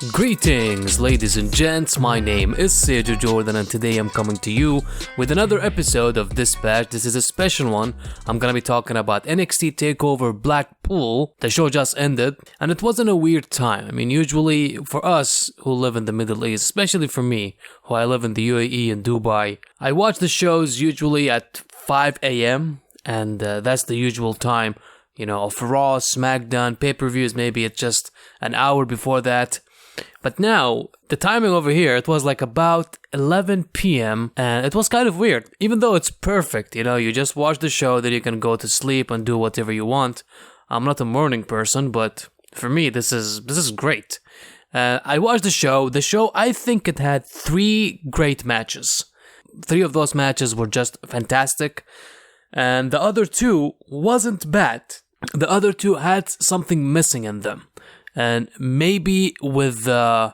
Greetings, ladies and gents. My name is Sergio Jordann, and today I'm coming to you with another episode of Dispatch. This is a special one. I'm gonna be talking about NXT TakeOver Blackpool. The show just ended, and it wasn't a weird time. I mean, usually for us who live in the Middle East, especially for me, who I live in the UAE and Dubai, I watch the shows usually at 5 a.m., and that's the usual time, of Raw, SmackDown, pay-per-views. Maybe it's just an hour before that. But now, the timing over here, it was like about 11 p.m. and it was kind of weird. Even though it's perfect, you just watch the show, then you can go to sleep and do whatever you want. I'm not a morning person, but for me, this is great. I watched the show. The show, I think it had 3 great matches. 3 of those matches were just fantastic. And the other 2 wasn't bad. The other 2 had something missing in them. And maybe with, I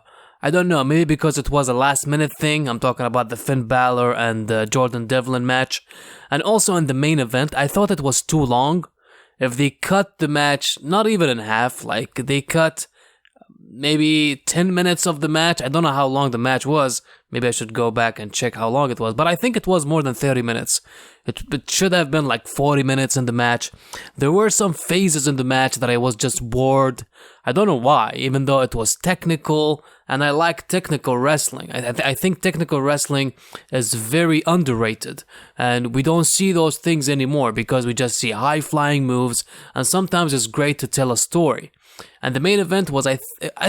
don't know, maybe because it was a last minute thing. I'm talking about the Finn Balor and the Jordan Devlin match. And also in the main event, I thought it was too long. If they cut the match, not even in half, like they cut maybe 10 minutes of the match. I don't know how long the match was. Maybe I should go back and check how long it was. But I think it was more than 30 minutes. It should have been like 40 minutes in the match. There were some phases in the match that I was just bored. I don't know why, even though it was technical, and I like technical wrestling. I think technical wrestling is very underrated, and we don't see those things anymore because we just see high-flying moves, and sometimes it's great to tell a story. And the main event was, I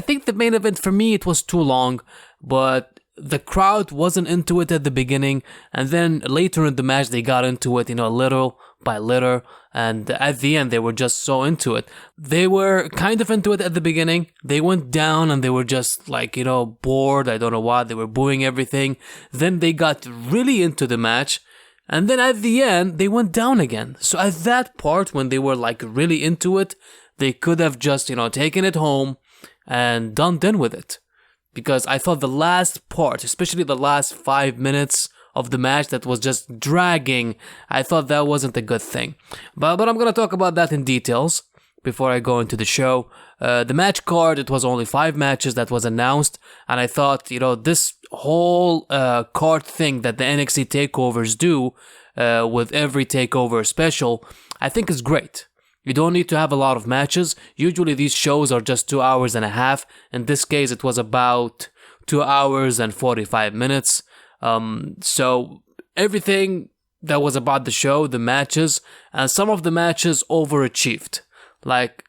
think the main event for me, it was too long, but the crowd wasn't into it at the beginning, and then later in the match they got into it, little by little, and at the end they were just so into it. They were kind of into it at the beginning. They went down and they were just bored. I don't know why. They were booing everything. Then they got really into the match, and then at the end they went down again. So at that part when they were really into it, they could have just taken it home and done with it. Because I thought the last part, especially the last 5 minutes of the match that was just dragging, I thought that wasn't a good thing. But I'm going to talk about that in details before I go into the show. The match card, it was only 5 matches that was announced. And I thought, this whole card thing that the NXT takeovers do with every takeover special, I think is great. You don't need to have a lot of matches. Usually these shows are just 2 hours and a half. In this case, it was about 2 hours and 45 minutes. So everything that was about the show, the matches, and some of the matches overachieved. Like,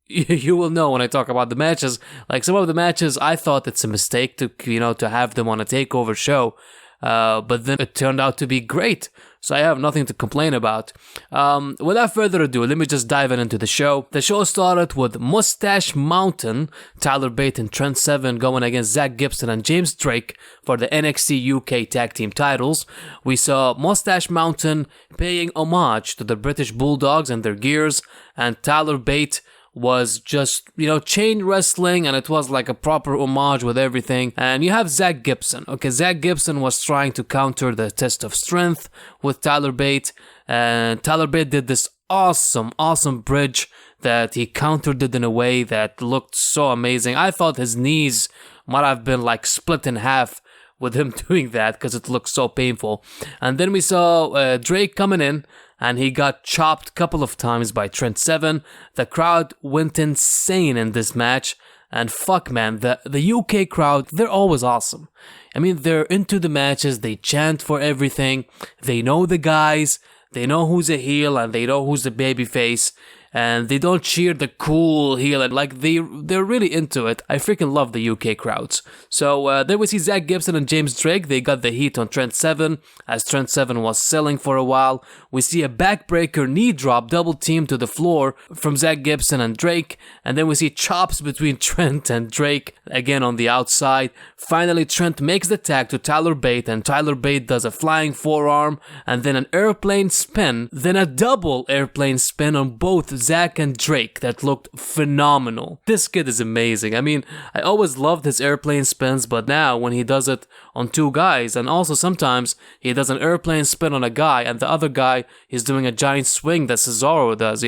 you will know when I talk about the matches, like some of the matches, I thought it's a mistake to have them on a takeover show. But then it turned out to be great. So I have nothing to complain about. Without further ado, let me just dive into the show. The show started with Mustache Mountain, Tyler Bate and Trent Seven going against Zach Gibson and James Drake for the NXT UK Tag Team titles. We saw Mustache Mountain paying homage to the British Bulldogs and their gears, and Tyler Bate was just, chain wrestling, and it was like a proper homage with everything. And you have Zach Gibson. Okay, Zach Gibson was trying to counter the test of strength with Tyler Bate, and Tyler Bate did this awesome bridge that he countered it in a way that looked so amazing. I thought his knees might have been split in half with him doing that because it looked so painful. And then we saw Drake coming in, and he got chopped a couple of times by Trent Seven. The crowd went insane in this match. And fuck, man, the UK crowd, they're always awesome. I mean, they're into the matches. They chant for everything. They know the guys. They know who's a heel and they know who's the babyface. And they don't cheer the cool heel, and they're really into it. I freaking love the UK crowds. So then we see Zach Gibson and James Drake. They got the heat on Trent Seven as Trent Seven was selling for a while. We see a backbreaker knee drop double team to the floor from Zach Gibson and Drake, and then we see chops between Trent and Drake again on the outside. Finally, Trent makes the tag to Tyler Bate, and Tyler Bate does a flying forearm and then an airplane spin, then a double airplane spin on both Zach and Drake that looked phenomenal. This kid is amazing. I mean, I always loved his airplane spins, but now when he does it on 2 guys, and also sometimes he does an airplane spin on a guy and the other guy is doing a giant swing that Cesaro does,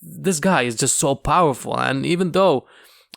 This guy is just so powerful, and even though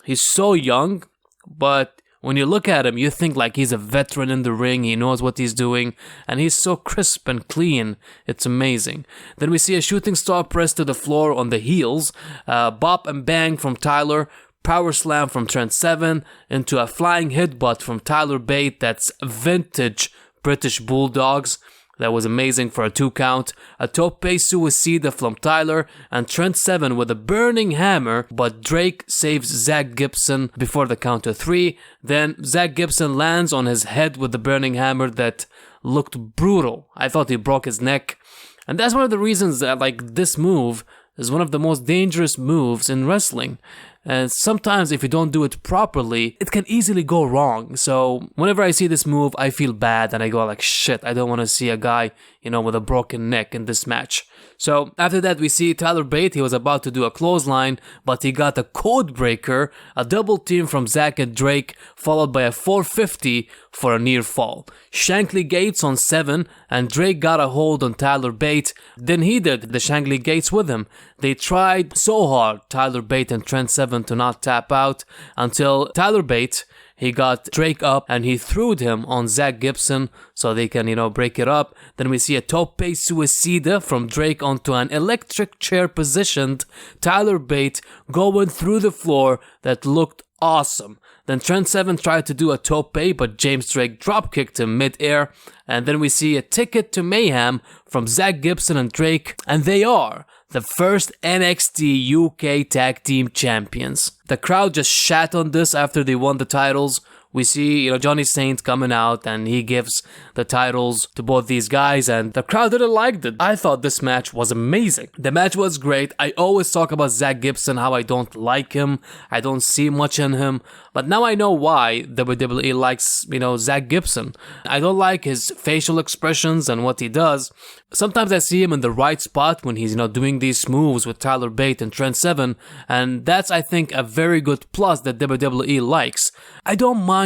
he's so young, but when you look at him, you think like he's a veteran in the ring, he knows what he's doing, and he's so crisp and clean, it's amazing. Then we see a shooting star press to the floor on the heels, bop and bang from Tyler, power slam from Trent Seven, into a flying headbutt from Tyler Bate that's vintage British Bulldogs. That was amazing for a 2 count. A tope suicida from Tyler, and Trent Seven with a burning hammer, but Drake saves Zach Gibson before the count of 3. Then Zach Gibson lands on his head with the burning hammer that looked brutal. I thought he broke his neck. And that's one of the reasons that this move is one of the most dangerous moves in wrestling. And sometimes if you don't do it properly, it can easily go wrong. So whenever I see this move, I feel bad and I go like, shit, I don't want to see a guy, with a broken neck in this match. So after that, we see Tyler Bate. He was about to do a clothesline, but he got a code breaker, a double team from Zach and Drake, followed by a 450 for a near fall. Shankly Gates on 7, and Drake got a hold on Tyler Bate. Then he did the Shankly Gates with him. They tried so hard, Tyler Bate and Trent Seven, to not tap out until Tyler Bate, he got Drake up and he threw him on Zach Gibson so they can, break it up. Then we see a tope suicida from Drake onto an electric chair positioned Tyler Bate going through the floor that looked awesome. Then Trent Seven tried to do a tope, but James Drake dropkicked him mid-air. And then we see a ticket to mayhem from Zach Gibson and Drake, and they are the first NXT UK Tag Team Champions. The crowd just shat on this after they won the titles. We see, Johnny Saint coming out and he gives the titles to both these guys, and the crowd didn't like it. I thought this match was amazing. The match was great. I always talk about Zach Gibson, how I don't like him. I don't see much in him. But now I know why WWE likes, Zach Gibson. I don't like his facial expressions and what he does. Sometimes I see him in the right spot when he's, doing these moves with Tyler Bate and Trent Seven, and that's, I think, a very good plus that WWE likes. I don't mind,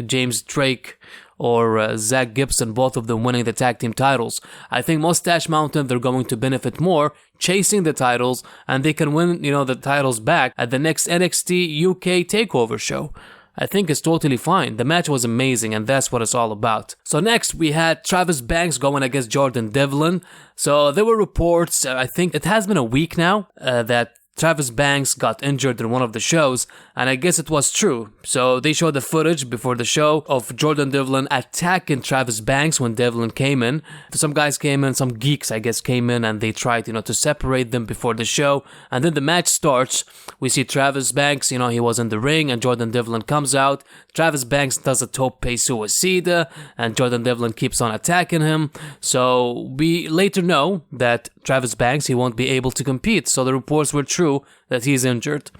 James Drake or Zach Gibson, both of them winning the tag team titles. I think Mustache Mountain, they're going to benefit more chasing the titles, and they can win, the titles back at the next NXT UK TakeOver show. I think it's totally fine. The match was amazing, and that's what it's all about. So next, we had Travis Banks going against Jordan Devlin. So there were reports, I think it has been a week now, that Travis Banks got injured in one of the shows, and I guess it was true. So they showed the footage before the show of Jordan Devlin attacking Travis Banks when Devlin came in. Some guys came in, some geeks I guess came in, and they tried, to separate them before the show. And then the match starts. We see Travis Banks, he was in the ring, and Jordan Devlin comes out. Travis Banks does a tope suicida, and Jordan Devlin keeps on attacking him. So we later know that Travis Banks, he won't be able to compete. So the reports were true that he's injured.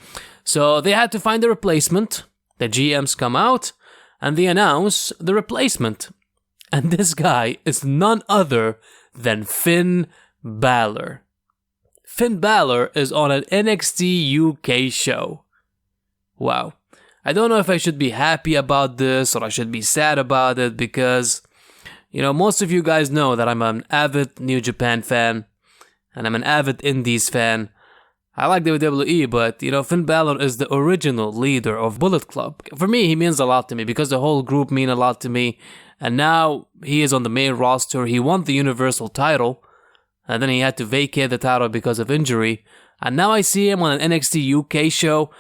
So they had to find a replacement. The GMs come out and they announce the replacement. And this guy is none other than Finn Balor. Finn Balor is on an NXT UK show. Wow. I don't know if I should be happy about this or I should be sad about it because, most of you guys know that I'm an avid New Japan fan and I'm an avid Indies fan. I like WWE, but, Finn Balor is the original leader of Bullet Club. For me, he means a lot to me because the whole group mean a lot to me. And now he is on the main roster. He won the Universal title, and then he had to vacate the title because of injury. And now I see him on an NXT UK show.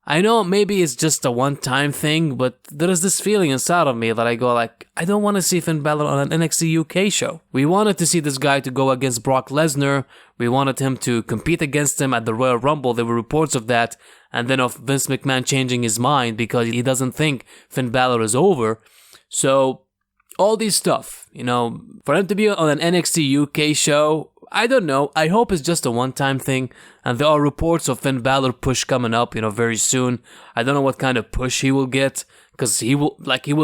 I know maybe it's just a one-time thing, but there is this feeling inside of me that I go like, I don't want to see Finn Balor on an NXT UK show. We wanted to see this guy to go against Brock Lesnar. We wanted him to compete against him at the Royal Rumble. There were reports of that, and then of Vince McMahon changing his mind because he doesn't think Finn Balor is over. So, all these stuff, for him to be on an NXT UK show, I don't know. I hope it's just a one-time thing. And there are reports of Finn Balor push coming up, very soon. I don't know what kind of push he will get. Because he will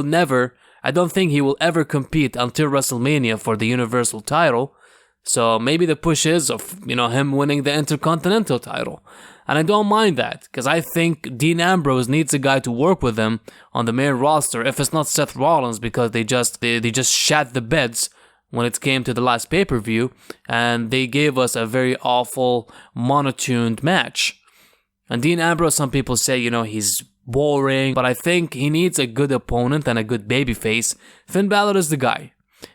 never, I don't think he will ever compete until WrestleMania for the Universal title. So maybe the push is of, him winning the Intercontinental title. And I don't mind that. Because I think Dean Ambrose needs a guy to work with him on the main roster. If it's not Seth Rollins because they just shat the beds when it came to the last pay-per-view, and they gave us a very awful, monotuned match. And Dean Ambrose, some people say, he's boring, but I think he needs a good opponent and a good babyface. Finn Balor is the guy.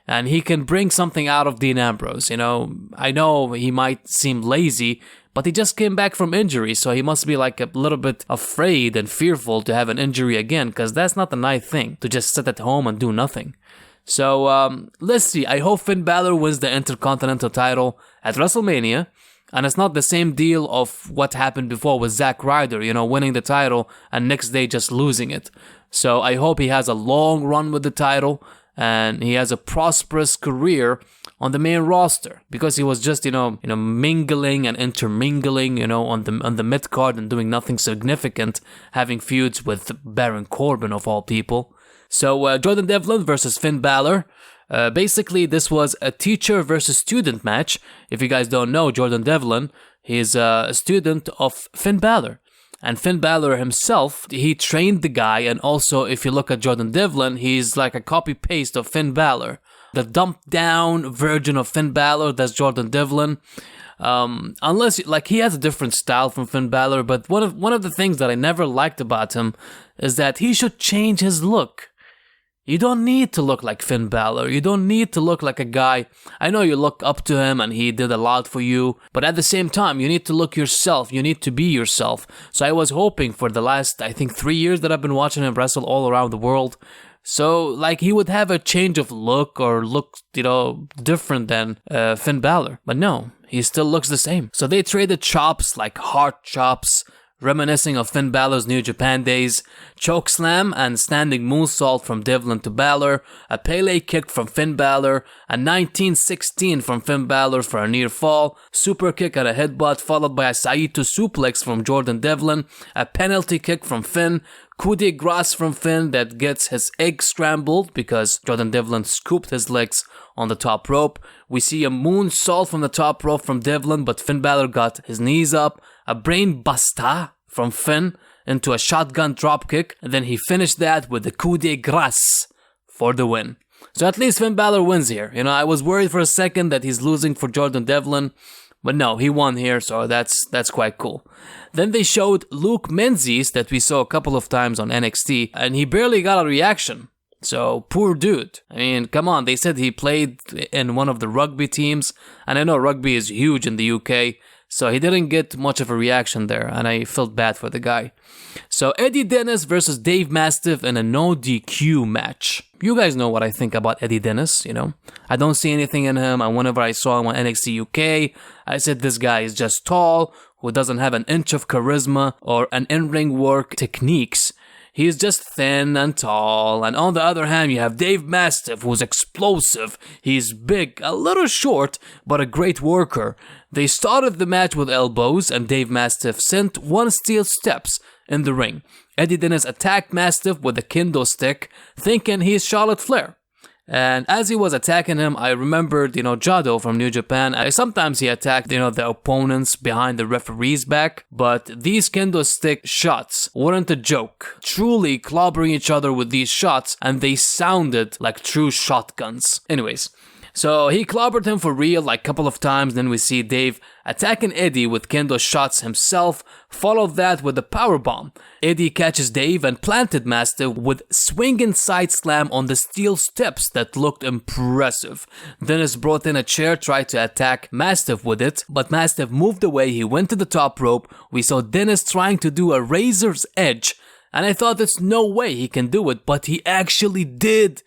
And he can bring something out of Dean Ambrose, you know. I know he might seem lazy, but he just came back from injury, so he must be like a little bit afraid and fearful to have an injury again, because that's not a nice thing, to just sit at home and do nothing. So, let's see. I hope Finn Balor wins the Intercontinental title at WrestleMania. And it's not the same deal of what happened before with Zack Ryder, you know, winning the title and next day just losing it. So I hope he has a long run with the title and he has a prosperous career on the main roster, because he was just, you know, mingling and intermingling, you know, on the mid card and doing nothing significant, having feuds with Baron Corbin of all people. So Jordan Devlin versus Finn Balor. Basically, this was a teacher versus student match. If you guys don't know, Jordan Devlin, he's a student of Finn Balor. And Finn Balor himself, he trained the guy. And also, if you look at Jordan Devlin, he's like a copy-paste of Finn Balor. The dumped-down version of Finn Balor, that's Jordan Devlin. Unless, like, he has a different style from Finn Balor. But one of the things that I never liked about him is that he should change his look. You don't need to look like Finn Balor. You don't need to look like a guy. I know you look up to him and he did a lot for you, but at the same time, you need to look yourself. You need to be yourself. So I was hoping for the last, I think, 3 years that I've been watching him wrestle all around the world. So, like, he would have a change of look or look, you know, different than Finn Balor. But no, he still looks the same. So they traded chops, like heart chops, reminiscing of Finn Balor's New Japan days, chokeslam and standing moonsault from Devlin to Balor, a Pele kick from Finn Balor, a 1916 from Finn Balor for a near fall, super kick and a headbutt followed by a Saito suplex from Jordan Devlin, a penalty kick from Finn, coup de grace from Finn that gets his egg scrambled because Jordan Devlin scooped his legs on the top rope. We see a moonsault from the top rope from Devlin, but Finn Balor got his knees up, a brain buster from Finn into a shotgun dropkick, and then he finished that with the coup de grace for the win. So at least Finn Balor wins here. You know, I was worried for a second that he's losing for Jordan Devlin, but no, he won here, so that's quite cool. Then they showed Luke Menzies that we saw a couple of times on NXT, and he barely got a reaction. So, poor dude. I mean, come on, they said he played in one of the rugby teams, and I know rugby is huge in the UK, so he didn't get much of a reaction there, and I felt bad for the guy. So, Eddie Dennis versus Dave Mastiff in a no DQ match. You guys know what I think about Eddie Dennis, you know. I don't see anything in him, and whenever I saw him on NXT UK, I said this guy is just tall, who doesn't have an inch of charisma or an in-ring work techniques. He's just thin and tall, and on the other hand, you have Dave Mastiff, who's explosive. He's big, a little short, but a great worker. They started the match with elbows, and Dave Mastiff sent one steel steps in the ring. Eddie Dennis attacked Mastiff with a kendo stick, thinking he's Charlotte Flair. And as he was attacking him, I remembered, you know, Jado from New Japan. Sometimes he attacked, you know, the opponents behind the referee's back. But these kendo stick shots weren't a joke. Truly clobbering each other with these shots, and they sounded like true shotguns. Anyways, so he clobbered him for real like a couple of times. Then we see Dave attacking Eddie with kendo shots himself. Followed that with a powerbomb. Eddie catches Dave and planted Mastiff with swinging side slam on the steel steps that looked impressive. Dennis brought in a chair, tried to attack Mastiff with it, but Mastiff moved away. He went to the top rope. We saw Dennis trying to do a razor's edge, and I thought there's no way he can do it, but he actually did.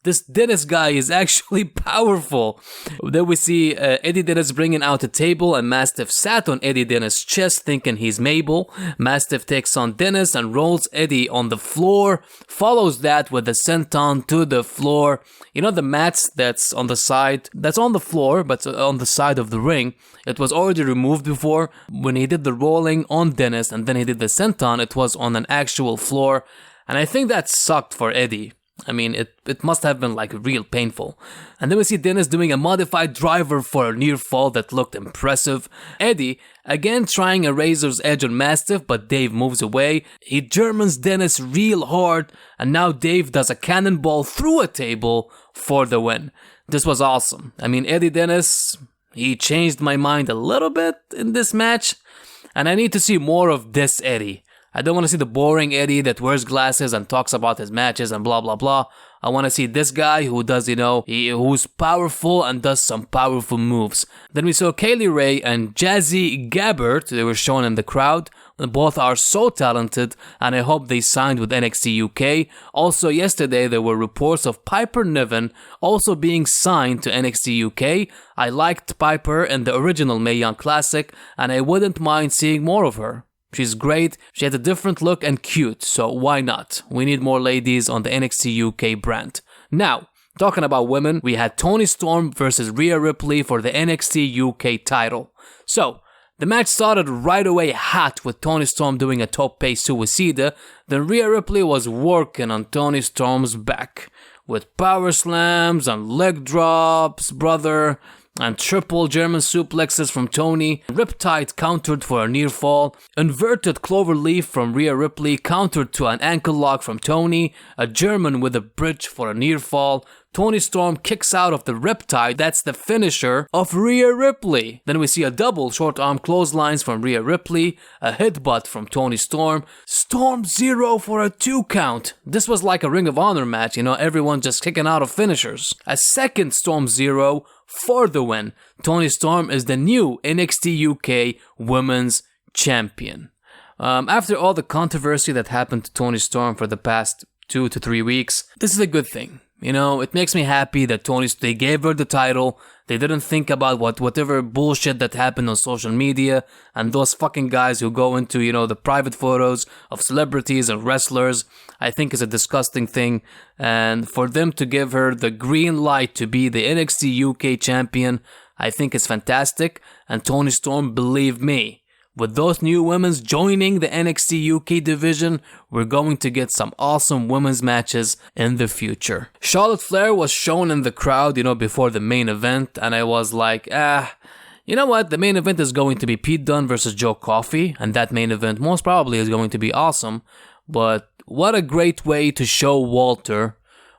This Dennis guy is actually powerful. Then we see Eddie Dennis bringing out a table, and Mastiff sat on Eddie Dennis' chest thinking he's Mabel. Mastiff takes on Dennis and rolls Eddie on the floor, follows that with a senton to the floor. You know the mats that's on the side, that's on the floor, but on the side of the ring. It was already removed before. When he did the rolling on Dennis and then he did the senton, it was on an actual floor. And I think that sucked for Eddie. I mean, it must have been like real painful. And then we see Dennis doing a modified driver for a near fall that looked impressive. Eddie, again trying a razor's edge on Mastiff, but Dave moves away. He Germans Dennis real hard, and now Dave does a cannonball through a table for the win. This was awesome. I mean, Eddie Dennis, he changed my mind a little bit in this match, and I need to see more of this Eddie. I don't want to see the boring Eddie that wears glasses and talks about his matches and blah blah blah. I want to see this guy who does, who's powerful and does some powerful moves. Then we saw Kaylee Ray and Jazzy Gabbert. They were shown in the crowd. Both are so talented, and I hope they signed with NXT UK. Also, yesterday there were reports of Piper Niven also being signed to NXT UK. I liked Piper in the original Mae Young Classic, and I wouldn't mind seeing more of her. She's great, she has a different look and cute, so why not? We need more ladies on the NXT UK brand. Now, talking about women, we had Toni Storm versus Rhea Ripley for the NXT UK title. So, the match started right away hot with Toni Storm doing a tope suicida, then Rhea Ripley was working on Toni Storm's back with power slams and leg drops, brother, and triple German suplexes from Toni. Riptide countered for a near fall. Inverted cloverleaf from Rhea Ripley countered to an ankle lock from Toni. A German with a bridge for a near fall. Toni Storm kicks out of the Riptide. That's the finisher of Rhea Ripley. Then we see a double short arm clotheslines from Rhea Ripley. A headbutt from Toni Storm. Storm Zero for a 2 count. This was like a Ring of Honor match, everyone just kicking out of finishers. A second Storm Zero for the win. Toni Storm is the new NXT UK Women's Champion. After all the controversy that happened to Toni Storm for the past 2 to 3 weeks, this is a good thing. It makes me happy that they gave her the title. They didn't think about whatever bullshit that happened on social media and those fucking guys who go into, the private photos of celebrities and wrestlers. I think is a disgusting thing. And for them to give her the green light to be the NXT UK champion, I think is fantastic. And Toni Storm, believe me, with those new women's joining the NXT UK division, we're going to get some awesome women's matches in the future. Charlotte Flair was shown in the crowd, before the main event, and I was like, you know what? The main event is going to be Pete Dunne versus Joe Coffey, and that main event most probably is going to be awesome. But what a great way to show Walter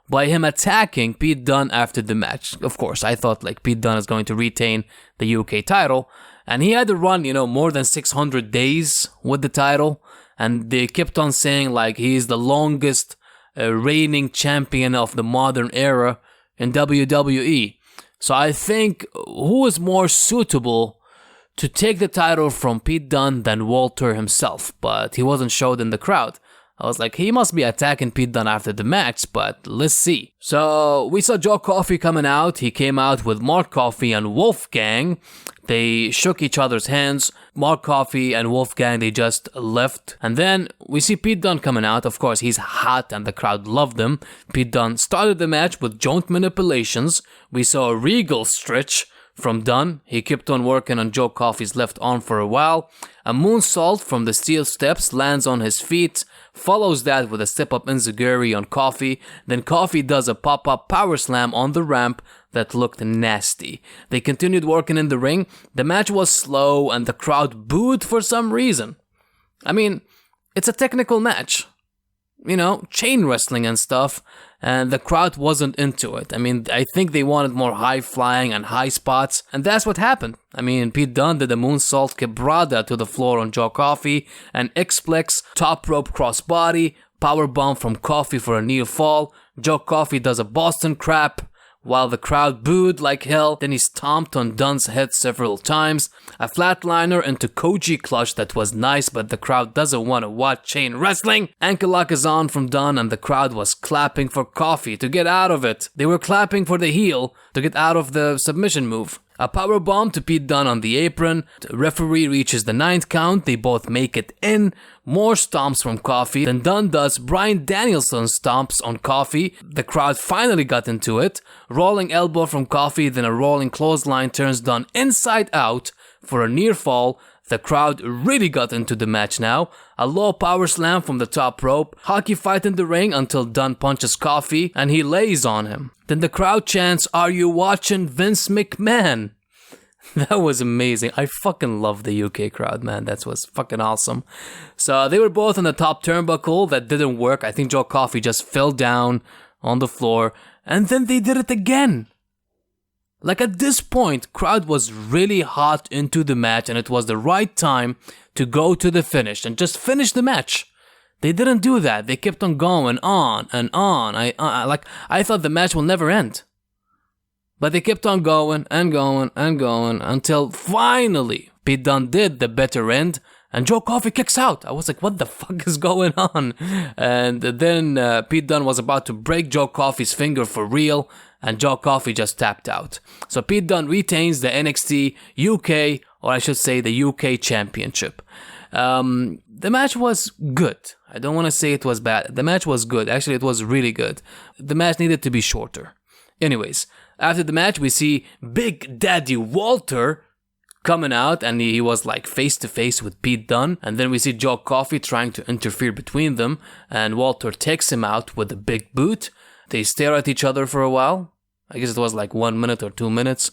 by him attacking Pete Dunne after the match. Of course, I thought Pete Dunne is going to retain the UK title. And he had to run, more than 600 days with the title. And they kept on saying he's the longest reigning champion of the modern era in WWE. So I think who is more suitable to take the title from Pete Dunne than Walter himself? But he wasn't showed in the crowd. I was like, he must be attacking Pete Dunne after the match, but let's see. So we saw Joe Coffey coming out. He came out with Mark Coffey and Wolfgang. They shook each other's hands. Mark Coffey and Wolfgang, they just left. And then we see Pete Dunne coming out. Of course, he's hot and the crowd loved him. Pete Dunne started the match with joint manipulations. We saw a regal stretch from Dunne. He kept on working on Joe Coffey's left arm for a while. A moonsault from the steel steps lands on his feet. Follows that with a step-up enziguri on Coffey. Then Coffey does a pop-up power slam on the ramp that looked nasty. They continued working in the ring. The match was slow and the crowd booed for some reason. I mean, it's a technical match. Chain wrestling and stuff. And the crowd wasn't into it. I mean, I think they wanted more high flying and high spots. And that's what happened. I mean, Pete Dunne did a moonsault quebrada to the floor on Joe Coffey. An X-Plex top rope crossbody. Powerbomb from Coffey for a near fall. Joe Coffey does a Boston crab while the crowd booed like hell. Then he stomped on Dunne's head several times. A flatliner into Koji clutch that was nice, but the crowd doesn't want to watch chain wrestling. Ankle lock is on from Dunne and the crowd was clapping for Coffey to get out of it. They were clapping for the heel to get out of the submission move. A powerbomb to Pete Dunne on the apron. The referee reaches the 9th count. They both make it in. More stomps from Coffey. Then Dunne does Bryan Danielson stomps on Coffey. The crowd finally got into it. Rolling elbow from Coffey. Then a rolling clothesline turns Dunne inside out for a near fall. The crowd really got into the match now. A low power slam from the top rope. Hockey fight in the ring until Dunne punches Coffey and he lays on him. Then the crowd chants, "Are you watching Vince McMahon?" That was amazing. I fucking love the UK crowd, man. That was fucking awesome. So they were both on the top turnbuckle. That didn't work. I think Joe Coffey just fell down on the floor. And then they did it again. Like at this point, crowd was really hot into the match and it was the right time to go to the finish and just finish the match. They didn't do that. They kept on going on and on. I thought the match will never end. But they kept on going and going and going until finally Pete Dunne did the better end and Joe Coffey kicks out. I was like, what the fuck is going on? And then Pete Dunne was about to break Joe Coffey's finger for real and Joe Coffey just tapped out. So Pete Dunne retains the NXT UK, or I should say the UK Championship. The match was good. I don't want to say it was bad. The match was good. Actually, it was really good. The match needed to be shorter. Anyways, after the match, we see Big Daddy Walter coming out and he was like face to face with Pete Dunne. And then we see Joe Coffey trying to interfere between them and Walter takes him out with a big boot. They stare at each other for a while. I guess it was like 1 minute or 2 minutes.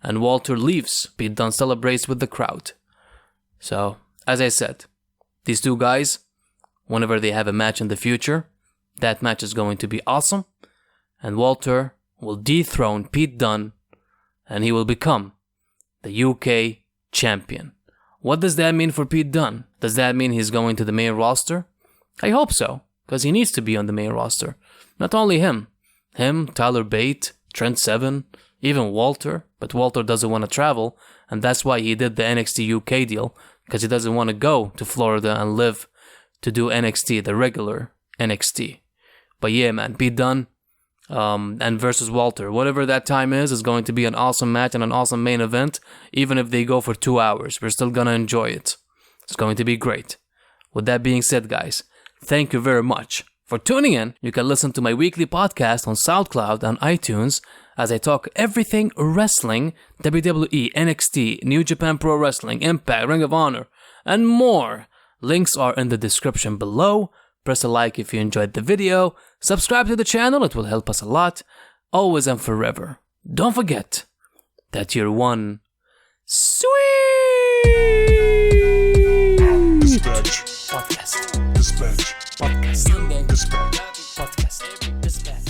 And Walter leaves. Pete Dunne celebrates with the crowd. So, as I said, these two guys, whenever they have a match in the future, that match is going to be awesome. And Walter will dethrone Pete Dunne and he will become the UK champion. What does that mean for Pete Dunne? Does that mean he's going to the main roster? I hope so, because he needs to be on the main roster. Not only him, Tyler Bate, Trent Seven, even Walter, but Walter doesn't want to travel, and that's why he did the NXT UK deal, because he doesn't want to go to Florida and live to do NXT, the regular NXT. But yeah, man, Pete Dunne and versus Walter, whatever that time is going to be an awesome match and an awesome main event. Even if they go for 2 hours, we're still gonna enjoy it. It's going to be great. With that being said, guys, thank you very much for tuning in. You can listen to my weekly podcast on SoundCloud and iTunes as I talk everything wrestling, WWE, NXT, New Japan Pro Wrestling, Impact, Ring of Honor, and more. Links are in the description below. Press a like if you enjoyed the video. Subscribe to the channel, it will help us a lot. Always and forever. Don't forget that you're one sweet Dispatch. podcast. Dispatch. Podcast. Dispatch. Podcast. Dispatch.